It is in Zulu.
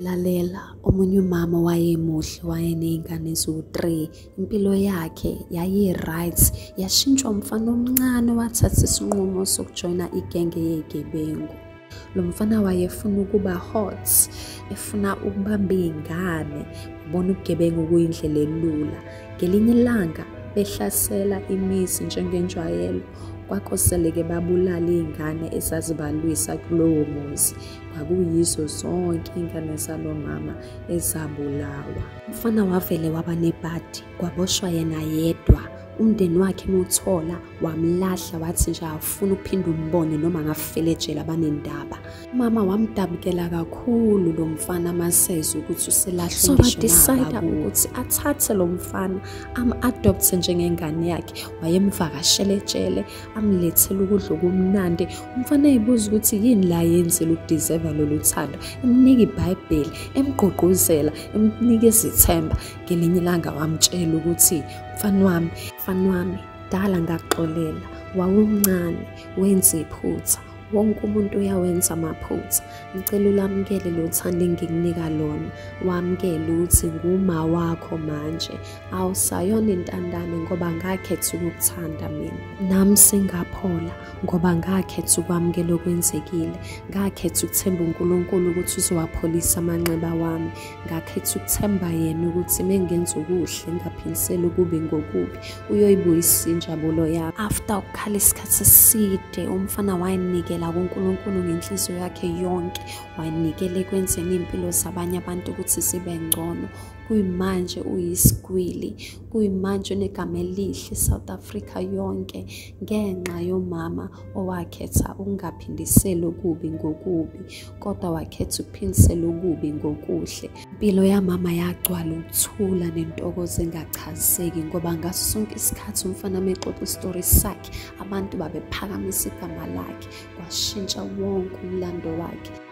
Lalela, omunye umama wayemuhle wayeney'ngane eziwu-3. Impilo yakhe yayi-right, yashintshwa umfana omncane wathatha isinqumo sokujoyina igenge yezigebengu. Lo mfana wayefuna ukuba hot, efuna ukubamba iy'ngane, wabona ubugebengu kuyindlela elula. Ngelinye ilanga behlasela imizi njengenjwayelo, kwakoseleke babulala iy'ngane ezazibalwisa kulowo muzi. Kwakuyizo zonke iy'ngane zalo mama ezabulawa. Umfana wavele waba nebhadi, kwaboshwa yena yedwa. Umndeni wakhe emuthola wamlahla, wathi nje awufuna ukuphinde umbone noma ngafela ejele abanendaba. Umama wamdabukela kakhulu lo mfana masezwe ukuthi uselahlwe ngisho decide ukuthi athathe lo mfana am-adopte njengengane yakhe. Wayemvakashela ejele, amlethele ukudla okumnandi. Umfana eyibuza ukuthi yini la yenzela ukudeserva lolu thando, emnika iBhayibheli, emgqugquzela, emnika izithemba. Ngelinye ilanga wamtshela ukuthi mfana wami, dala ngakuxolela, wawumncane, wenza iphutha. Wonke umuntu uyawenza amaphutha. Ngicela ulamukele lo thando engikunika lona. Wamukele ukuthi nguma wakho manje. Awusayona intandane ngoba ngakhetha ukukuthanda mina. Nami sengaphola ngoba ngakhetha ukwamukela okwenzekile. Ngakhetha ukuthemba uNkulunkulu ukuthi uzowapholisa amanxeba wami. Ngakhetha ukuthemba yena ukuthi mengenza ukuhle ngaphindisela ukubi ngokubi, uyoyibuyisa injabulo yami. After ukukhala isikhathi eside, umfana wayenikela kuNkulunkulu ngenhliziyo yakhe yonke. Wayenikela ekwenzeni impilo zabanye abantu ukuthi zibe ngcono. Kuyimanje uyisigwili, kuyimanje unegama elihle eSouth Africa yonke ngenxa yomama owakhetha ukungaphindisela okubi ngokubi, kodwa wakhetha ukuphindisela okubi ngokuhle. Impilo yamama yagcwala ukuthula nentokozo engachaziseki ngoba ngaso sonke isikhathi umfana mexoxa isitori sakhe, abantu babephakamisa igama lakhe, kwashintsha wonke umlando wakhe.